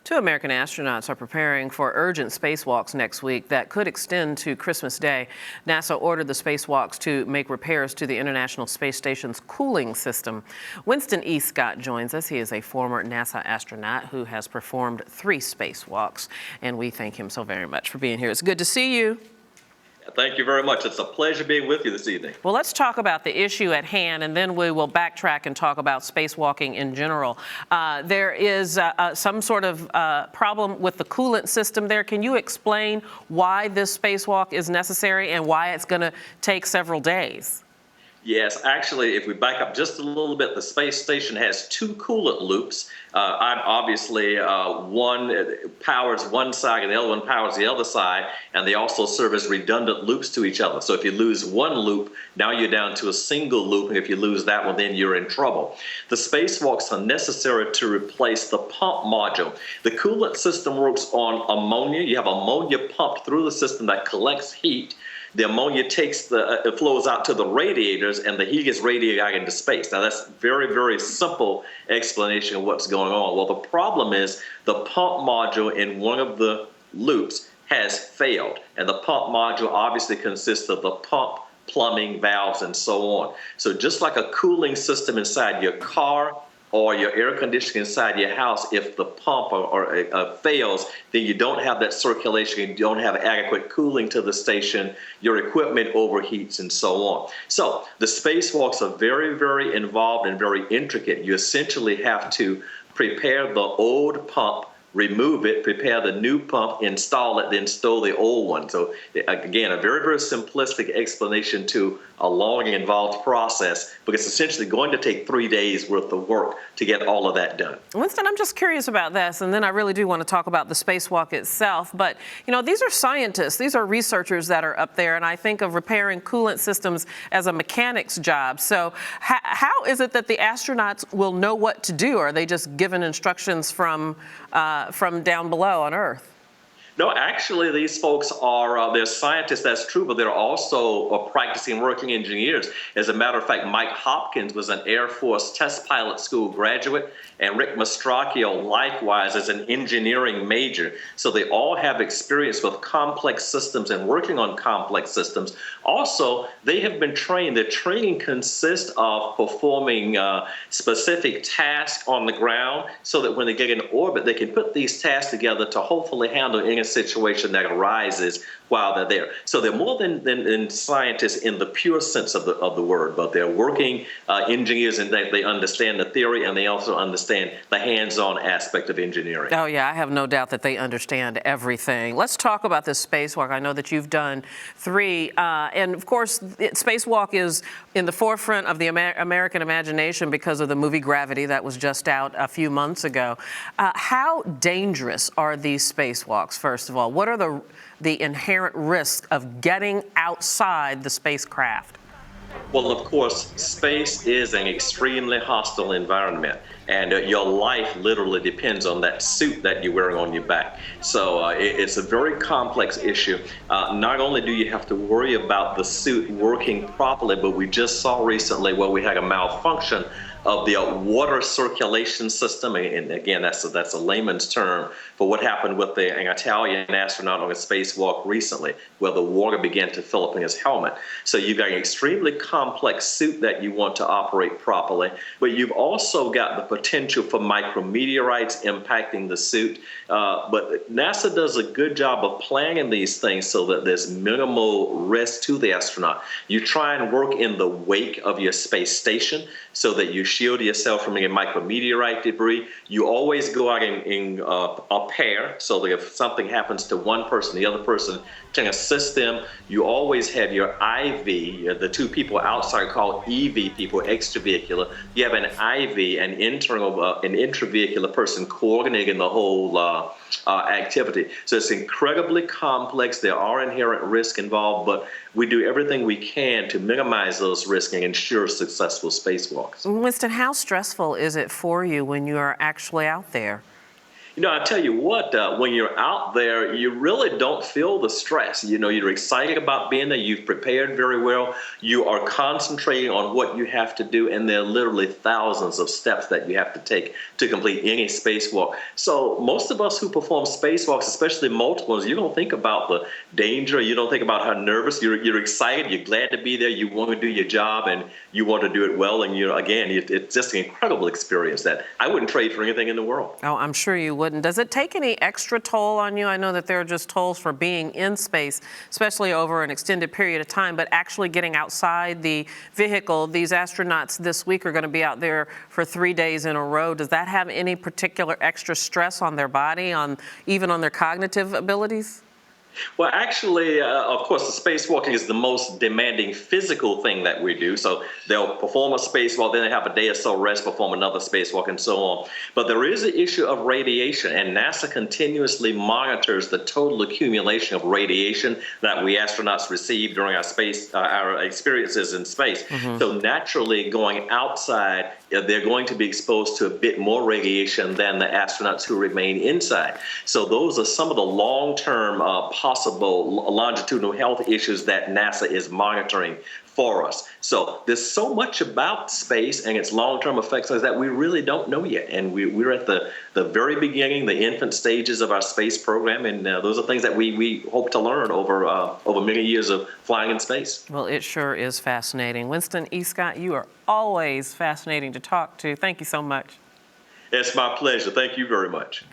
Two American astronauts are preparing for urgent spacewalks next week that could extend to Christmas Day. NASA ordered the spacewalks to make repairs to the International Space Station's cooling system. Winston E. joins us. He is a former NASA astronaut who has performed 3 spacewalks, and we thank him so very much for being here. It's good to see you. Thank you very much. It's a pleasure being with you this evening. Well, let's talk about the issue at hand, and then we will backtrack and talk about spacewalking in general. There is some sort of problem with the coolant system there. Can you explain why this spacewalk is necessary and why it's going to take several days? Yes, actually, if we back up just a little bit, the space station has 2 coolant loops. Obviously, one powers one side and the other one powers the other side, and they also serve as redundant loops to each other. So if you lose one loop, now you're down to a single loop, and if you lose that one, then you're in trouble. The spacewalks are necessary to replace the pump module. The coolant system works on ammonia. You have ammonia pumped through the system that collects heat. The ammonia it flows out to the radiators, and the heat gets radiated out into space. Now, that's very, very simple explanation of what's going on. Well, the problem is the pump module in one of the loops has failed, and the pump module obviously consists of the pump, plumbing, valves, and so on. So just like a cooling system inside your car or your air conditioning inside your house, if the pump fails, then you don't have that circulation, you don't have adequate cooling to the station, your equipment overheats, and so on. So the spacewalks are very, very involved and very intricate. You essentially have to prepare the old pump, remove it, prepare the new pump, install it, then stow the old one. So again, a very, very simplistic explanation to a long and involved process, but it's essentially going to take 3 days worth of work to get all of that done. Winston, I'm just curious about this, and then I really do want to talk about the spacewalk itself. But, you know, these are scientists, these are researchers that are up there, and I think of repairing coolant systems as a mechanic's job. So how is it that the astronauts will know what to do? Are they just given instructions from down below on Earth? No, actually, these folks are, they're scientists, that's true, but they're also practicing working engineers. As a matter of fact, Mike Hopkins was an Air Force test pilot school graduate, and Rick Mastracchio likewise is an engineering major. So they all have experience with complex systems and working on complex systems. Also, they have been trained. Their training consists of performing specific tasks on the ground so that when they get in orbit, they can put these tasks together to hopefully handle any situation that arises while they're there. So they're more than scientists in the pure sense of the word, but they're working engineers, and they understand the theory, and they also understand the hands-on aspect of engineering. Oh yeah, I have no doubt that they understand everything. Let's talk about this spacewalk. I know that you've done 3, and of course, spacewalk is in the forefront of the American imagination because of the movie Gravity that was just out a few months ago. How dangerous are these spacewalks, first of all? What are the inherent risks of getting outside the spacecraft? Well, of course, space is an extremely hostile environment, and your life literally depends on that suit that you're wearing on your back. So it's a very complex issue. Not only do you have to worry about the suit working properly, but we just saw recently where we had a malfunction of the water circulation system, and again, that's a layman's term for what happened with an Italian astronaut on a spacewalk recently, where the water began to fill up in his helmet. So you've got an extremely complex suit that you want to operate properly, but you've also got the potential for micrometeorites impacting the suit. But NASA does a good job of planning these things so that there's minimal risk to the astronaut. You try and work in the wake of your space station so that you shield yourself from any micrometeorite debris. You always go out in a pair, so that if something happens to one person, the other person can assist them. You always have your IV, the 2 people outside called EV people, extravehicular. You have an IV, an intravehicular person coordinating the whole activity. So it's incredibly complex. There are inherent risks involved, but we do everything we can to minimize those risks and ensure successful spacewalks. Winston, how stressful is it for you when you are actually out there? I tell you what, when you're out there, you really don't feel the stress. You're excited about being there. You've prepared very well. You are concentrating on what you have to do, and there are literally thousands of steps that you have to take to complete any spacewalk. So most of us who perform spacewalks, especially multiples, you don't think about the danger. You don't think about how nervous. You're excited. You're glad to be there. You want to do your job, and you want to do it well. And again, it's just an incredible experience that I wouldn't trade for anything in the world. Oh, I'm sure you wouldn't. Does it take any extra toll on you? I know that there are just tolls for being in space, especially over an extended period of time, but actually getting outside the vehicle. These astronauts this week are going to be out there for 3 days in a row. Does that have any particular extra stress on their body, even on their cognitive abilities? Well, actually, of course, the spacewalking is the most demanding physical thing that we do. So they'll perform a spacewalk, then they have a day or so rest, perform another spacewalk, and so on. But there is an issue of radiation, and NASA continuously monitors the total accumulation of radiation that we astronauts receive during our experiences in space. So naturally, going outside, they're going to be exposed to a bit more radiation than the astronauts who remain inside. So those are some of the long-term possible longitudinal health issues that NASA is monitoring for us. So there's so much about space and its long-term effects that we really don't know yet. And we're at the very beginning, the infant stages of our space program, and those are things that we hope to learn over many years of flying in space. Well, it sure is fascinating. Winston E. Scott, you are always fascinating to talk to. Thank you so much. It's my pleasure. Thank you very much.